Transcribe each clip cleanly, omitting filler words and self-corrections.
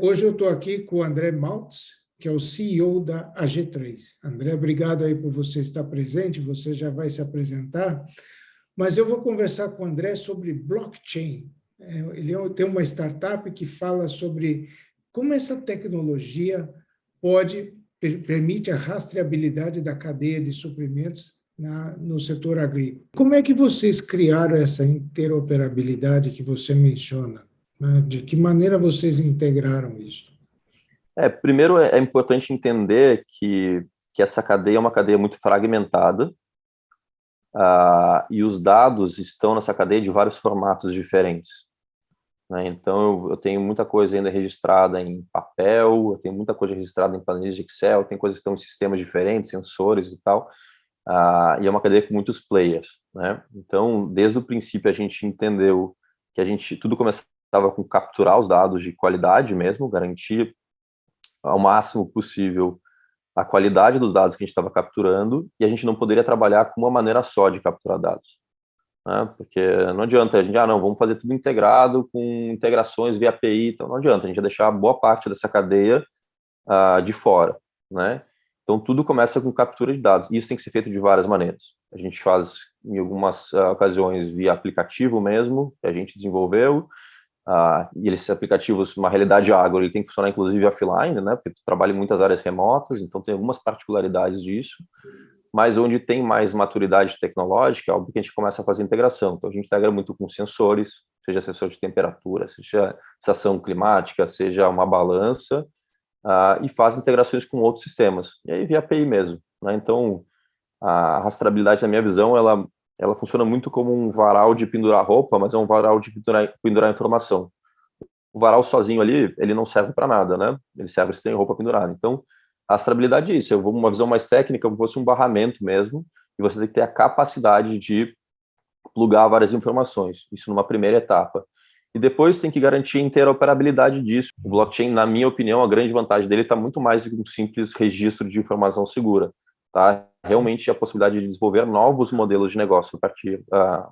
Hoje eu estou aqui com o André Maltz, que é o CEO da AG3. André, obrigado aí por você estar presente, você já vai se apresentar, mas eu vou conversar com o André sobre blockchain. Tem uma startup que fala sobre como essa tecnologia permite a rastreabilidade da cadeia de suprimentos no setor agrícola. Como é que vocês criaram essa interoperabilidade que você menciona? De que maneira vocês integraram isso? Primeiro é importante entender que essa cadeia é uma cadeia muito fragmentada, e os dados estão nessa cadeia de vários formatos diferentes, né? Então, eu tenho muita coisa ainda registrada em papel, eu tenho muita coisa registrada em planilhas de Excel, tem coisas que estão em sistemas diferentes, sensores e tal, e é uma cadeia com muitos players, né? Então, desde o princípio, a gente entendeu que tudo começava com capturar os dados de qualidade mesmo, garantir ao máximo possível a qualidade dos dados que a gente estava capturando, e a gente não poderia trabalhar com uma maneira só de capturar dados, né? Porque não adianta a gente, não, vamos fazer tudo integrado, com integrações via API, então não adianta, a gente ia deixar boa parte dessa cadeia de fora, né? Então, tudo começa com captura de dados, e isso tem que ser feito de várias maneiras. A gente faz, em algumas ocasiões, via aplicativo mesmo, que a gente desenvolveu, e esses aplicativos, uma realidade agro, ele tem que funcionar inclusive offline, né, porque tu trabalha em muitas áreas remotas, então tem algumas particularidades disso, mas onde tem mais maturidade tecnológica, é óbvio que a gente começa a fazer integração. Então a gente integra muito com sensores, seja sensor de temperatura, seja estação climática, seja uma balança, e faz integrações com outros sistemas, e aí via API mesmo, né? Então a rastreabilidade, na minha visão, ela funciona muito como um varal de pendurar roupa, mas é um varal de pendurar informação. O varal sozinho ali, ele não serve para nada, né? Ele serve se tem roupa pendurada. Então, a rastreabilidade é isso. Eu vou uma visão mais técnica, como se fosse um barramento mesmo, e você tem que ter a capacidade de plugar várias informações. Isso numa primeira etapa. E depois tem que garantir a interoperabilidade disso. O blockchain, na minha opinião, a grande vantagem dele está muito mais do que um simples registro de informação segura. Tá? Realmente a possibilidade de desenvolver novos modelos de negócio a partir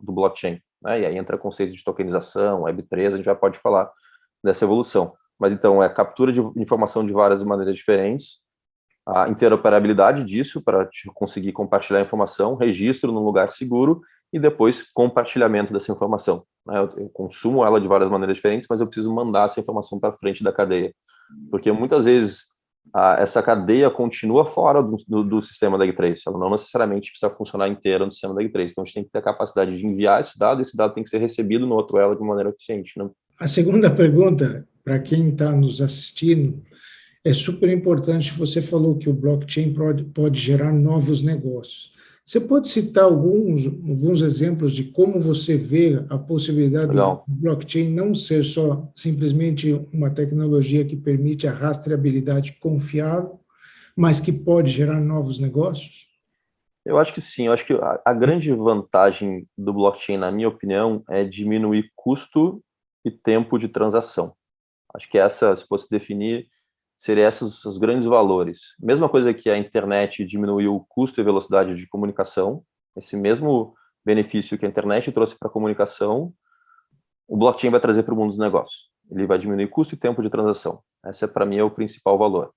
do blockchain, né? E aí entra o conceito de tokenização, Web3, a gente já pode falar dessa evolução. Mas então, captura de informação de várias maneiras diferentes, a interoperabilidade disso para conseguir compartilhar a informação, registro num lugar seguro e depois compartilhamento dessa informação, né? Eu consumo ela de várias maneiras diferentes, mas eu preciso mandar essa informação para frente da cadeia, porque muitas vezes essa cadeia continua fora do sistema da Ag3, ela não necessariamente precisa funcionar inteira no sistema da Ag3, então a gente tem que ter a capacidade de enviar esse dado tem que ser recebido no outro elo de uma maneira eficiente, né? A segunda pergunta, para quem está nos assistindo, é super importante. Você falou que o blockchain pode gerar novos negócios. Você pode citar alguns exemplos de como você vê a possibilidade do blockchain não ser só simplesmente uma tecnologia que permite a rastreabilidade confiável, mas que pode gerar novos negócios? Eu acho que sim, eu acho que a grande vantagem do blockchain, na minha opinião, é diminuir custo e tempo de transação. Acho que se fosse definir, seriam esses os grandes valores. Mesma coisa que a internet diminuiu o custo e velocidade de comunicação, esse mesmo benefício que a internet trouxe para a comunicação, o blockchain vai trazer para o mundo dos negócios. Ele vai diminuir custo e tempo de transação. Esse, para mim, é o principal valor.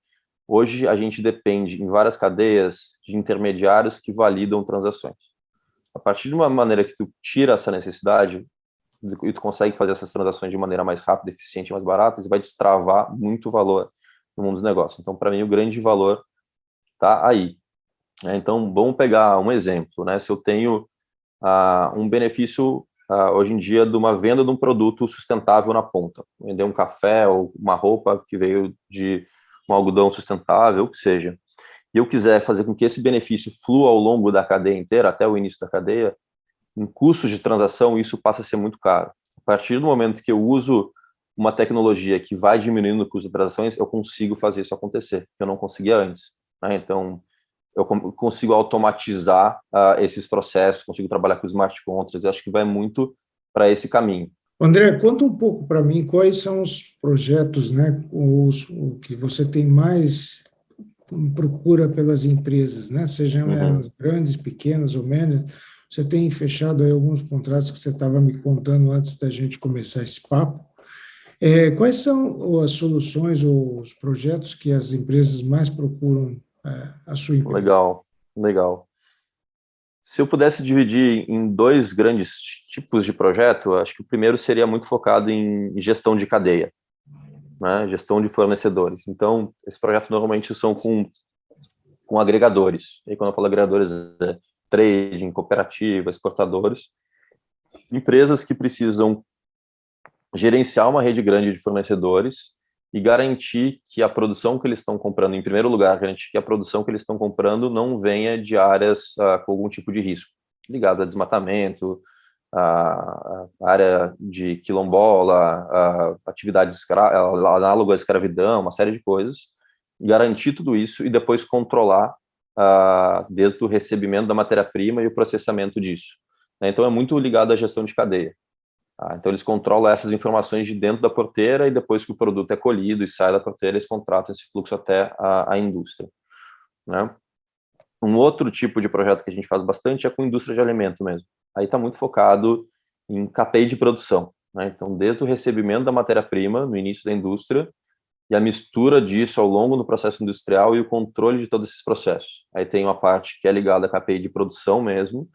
Hoje, a gente depende, em várias cadeias, de intermediários que validam transações. A partir de uma maneira que tu tira essa necessidade e tu consegue fazer essas transações de maneira mais rápida, eficiente e mais barata, isso vai destravar muito valor no mundo dos negócios. Então, para mim, o grande valor está aí. Então, vamos pegar um exemplo, né? Se eu tenho um benefício, hoje em dia, de uma venda de um produto sustentável na ponta, vender um café ou uma roupa que veio de um algodão sustentável, o que seja, e eu quiser fazer com que esse benefício flua ao longo da cadeia inteira, até o início da cadeia, em custos de transação, isso passa a ser muito caro. A partir do momento que eu uso uma tecnologia que vai diminuindo o custo de transações, eu consigo fazer isso acontecer, que eu não conseguia antes, né? Então, eu consigo automatizar esses processos, consigo trabalhar com smart contracts, eu acho que vai muito para esse caminho. André, conta um pouco para mim quais são os projetos, né, o que você tem mais procura pelas empresas, né, sejam elas grandes, pequenas ou médias. Você tem fechado aí alguns contratos que você estava me contando antes da gente começar esse papo. Quais são as soluções ou os projetos que as empresas mais procuram a sua empresa? Legal, legal. Se eu pudesse dividir em dois grandes tipos de projeto, acho que o primeiro seria muito focado em gestão de cadeia, né? Gestão de fornecedores. Então, esse projeto normalmente são com agregadores. E quando eu falo agregadores, é trading, cooperativa, exportadores, empresas que precisam gerenciar uma rede grande de fornecedores e garantir que a produção que eles estão comprando, em primeiro lugar, garantir que a produção que eles estão comprando não venha de áreas com algum tipo de risco, ligado a desmatamento, a área de quilombola, atividades análogas à escravidão, uma série de coisas, garantir tudo isso e depois controlar desde o recebimento da matéria-prima e o processamento disso. Então, é muito ligado à gestão de cadeia. Então, eles controlam essas informações de dentro da porteira e depois que o produto é colhido e sai da porteira, eles contratam esse fluxo até a indústria, né? Um outro tipo de projeto que a gente faz bastante é com indústria de alimento mesmo. Aí está muito focado em cadeia de produção, né? Então, desde o recebimento da matéria-prima no início da indústria e a mistura disso ao longo do processo industrial e o controle de todos esses processos. Aí tem uma parte que é ligada à cadeia de produção mesmo,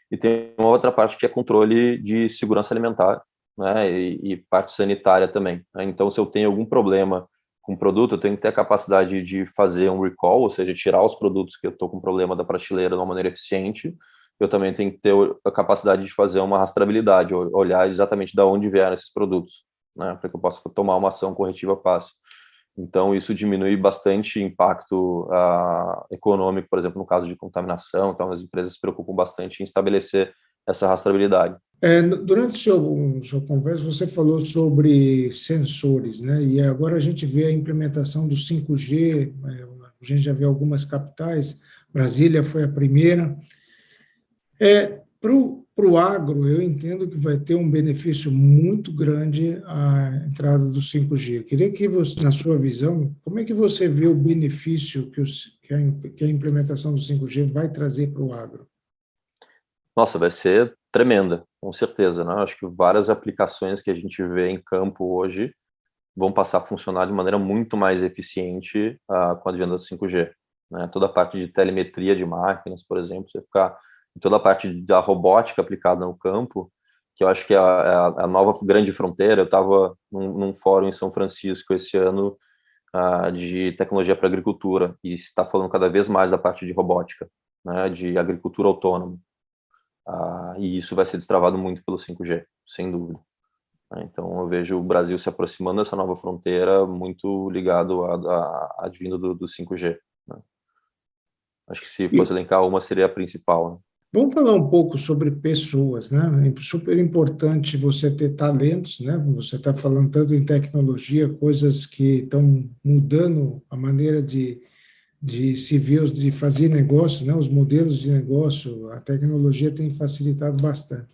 e tem uma outra parte que é controle de segurança alimentar, né, e parte sanitária também, né? Então, se eu tenho algum problema com o produto, eu tenho que ter a capacidade de fazer um recall, ou seja, tirar os produtos que eu estou com problema da prateleira de uma maneira eficiente. Eu também tenho que ter a capacidade de fazer uma rastreabilidade, olhar exatamente de onde vieram esses produtos, né, para que eu possa tomar uma ação corretiva fácil. Então, isso diminui bastante impacto econômico, por exemplo, no caso de contaminação. Então, as empresas se preocupam bastante em estabelecer essa rastreabilidade. Durante sua conversa, você falou sobre sensores, né? E agora a gente vê a implementação do 5G, a gente já vê algumas capitais, Brasília foi a primeira. Para o agro, eu entendo que vai ter um benefício muito grande a entrada do 5G. Eu queria que você, na sua visão, como é que você vê o benefício que a implementação do 5G vai trazer para o agro? Nossa, vai ser tremenda, com certeza, né? Acho que várias aplicações que a gente vê em campo hoje vão passar a funcionar de maneira muito mais eficiente com a advento do 5G, né? Toda a parte de telemetria de máquinas, por exemplo, você ficar toda a parte da robótica aplicada no campo, que eu acho que é a nova grande fronteira. Eu estava num fórum em São Francisco esse ano de tecnologia para agricultura e está falando cada vez mais da parte de robótica, né? De agricultura autônoma. E isso vai ser destravado muito pelo 5G, sem dúvida. Então, eu vejo o Brasil se aproximando dessa nova fronteira muito ligado a advindo do 5G, né? Acho que se fosse elencar uma, seria a principal, né? Vamos falar um pouco sobre pessoas, né? É super importante você ter talentos, né? Você está falando tanto em tecnologia, coisas que estão mudando a maneira de se ver, de fazer negócio, né? Os modelos de negócio, a tecnologia tem facilitado bastante.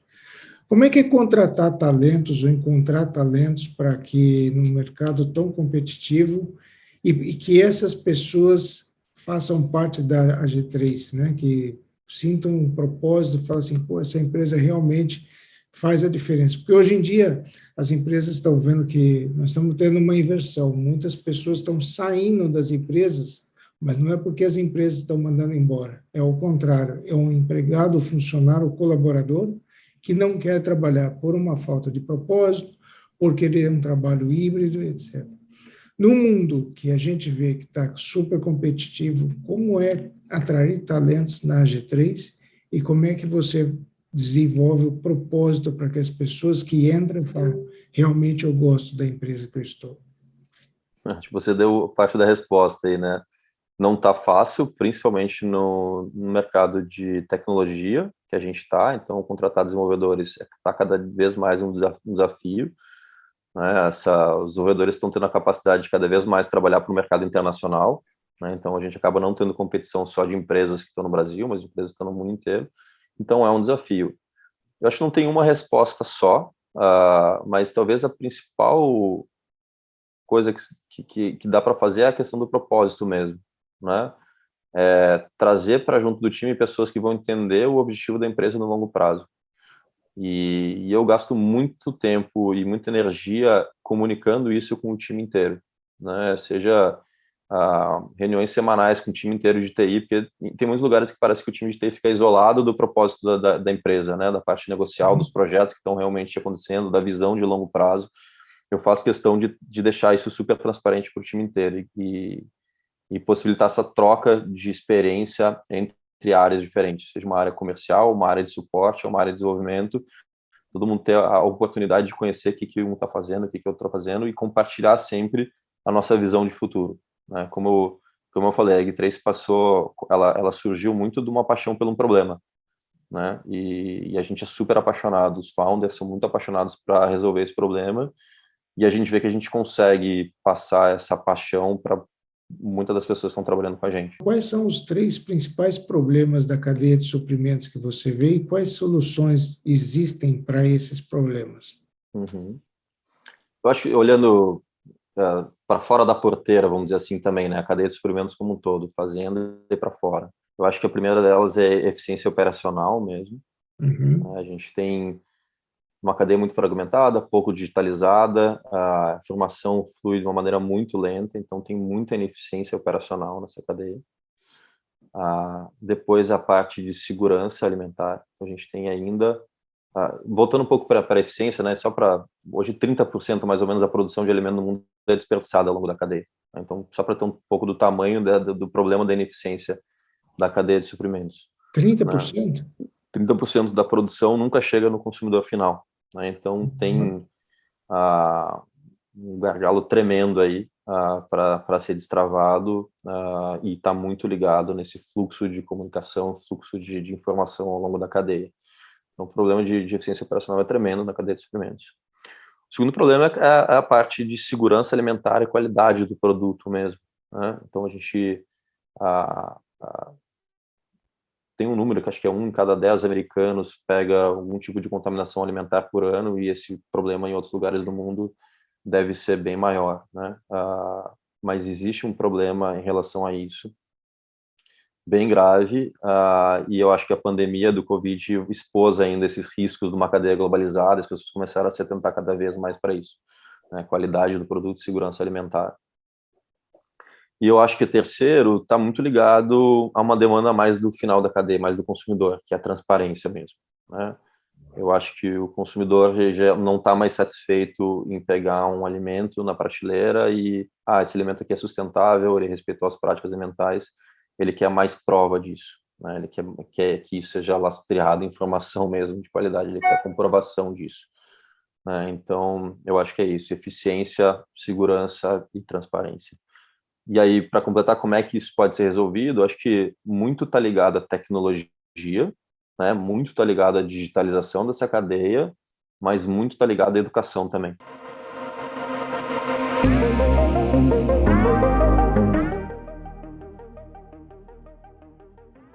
Como é que é contratar talentos ou encontrar talentos para que, num mercado tão competitivo, e que essas pessoas façam parte da AG3, né? Que sintam um propósito, falem assim, pô, essa empresa realmente faz a diferença. Porque hoje em dia as empresas estão vendo que nós estamos tendo uma inversão. Muitas pessoas estão saindo das empresas, mas não é porque as empresas estão mandando embora. É o contrário, é um empregado, funcionário, colaborador que não quer trabalhar por uma falta de propósito, por querer um trabalho híbrido, etc. No mundo que a gente vê que está super competitivo, como é atrair talentos na AG3 e como é que você desenvolve o propósito para que as pessoas que entram falam, realmente eu gosto da empresa que eu estou? Acho que você deu parte da resposta aí, né? Não está fácil, principalmente no mercado de tecnologia que a gente está. Então, contratar desenvolvedores está cada vez mais um desafio, né? Os desenvolvedores estão tendo a capacidade de cada vez mais trabalhar para o mercado internacional, né? Então, a gente acaba não tendo competição só de empresas que estão no Brasil, mas empresas que estão no mundo inteiro. Então, é um desafio. Eu acho que não tem uma resposta só, mas talvez a principal coisa que dá para fazer é a questão do propósito mesmo, né? Trazer para junto do time pessoas que vão entender o objetivo da empresa no longo prazo. E eu gasto muito tempo e muita energia comunicando isso com o time inteiro, né? Seja reuniões semanais com o time inteiro de TI, porque tem muitos lugares que parece que o time de TI fica isolado do propósito da empresa, né? Da parte negocial, dos projetos que estão realmente acontecendo, da visão de longo prazo. Eu faço questão de deixar isso super transparente para o time inteiro e possibilitar essa troca de experiência entre áreas diferentes, seja uma área comercial, uma área de suporte, ou uma área de desenvolvimento, todo mundo ter a oportunidade de conhecer o que um está fazendo, o que o outro está fazendo, e compartilhar sempre a nossa visão de futuro, né? Como eu falei, a Eg3 ela surgiu muito de uma paixão por um problema, né? E a gente é super apaixonado, os founders são muito apaixonados para resolver esse problema, e a gente vê que a gente consegue passar essa paixão para muitas das pessoas que estão trabalhando com a gente. Quais são os 3 principais problemas da cadeia de suprimentos que você vê e quais soluções existem para esses problemas? Uhum. Eu acho que olhando para fora da porteira, vamos dizer assim também, né, a cadeia de suprimentos como um todo, fazenda e para fora. Eu acho que a primeira delas é eficiência operacional mesmo. Uhum. A gente tem uma cadeia muito fragmentada, pouco digitalizada, a informação flui de uma maneira muito lenta, então tem muita ineficiência operacional nessa cadeia. Depois a parte de segurança alimentar, a gente tem ainda, voltando um pouco para a eficiência, né, hoje 30% mais ou menos da produção de alimento no mundo é desperdiçada ao longo da cadeia. Então, só para ter um pouco do tamanho do problema da ineficiência da cadeia de suprimentos. 30%? 30% da produção nunca chega no consumidor final, né? Então, tem um gargalo tremendo aí para ser destravado e está muito ligado nesse fluxo de comunicação, fluxo de informação ao longo da cadeia. Então, o problema de eficiência operacional é tremendo na cadeia de suprimentos. O segundo problema é a parte de segurança alimentar e qualidade do produto mesmo, né? Então, a gente tem um número que acho que é 1 em cada 10 americanos pega algum tipo de contaminação alimentar por ano, e esse problema em outros lugares do mundo deve ser bem maior, né? Mas existe um problema em relação a isso, bem grave, e eu acho que a pandemia do Covid expôs ainda esses riscos de uma cadeia globalizada, as pessoas começaram a se atentar cada vez mais para isso, né? Qualidade do produto e segurança alimentar. E eu acho que o terceiro está muito ligado a uma demanda mais do final da cadeia, mais do consumidor, que é a transparência mesmo, né? Eu acho que o consumidor já não está mais satisfeito em pegar um alimento na prateleira e, esse alimento aqui é sustentável, ele respeitou as práticas ambientais, ele quer mais prova disso, né? Ele quer que isso seja lastreado, informação mesmo de qualidade, ele quer comprovação disso, né? Então, eu acho que é isso, eficiência, segurança e transparência. E aí, para completar, como é que isso pode ser resolvido? Acho que muito está ligado à tecnologia, né? Muito está ligado à digitalização dessa cadeia, mas muito está ligado à educação também.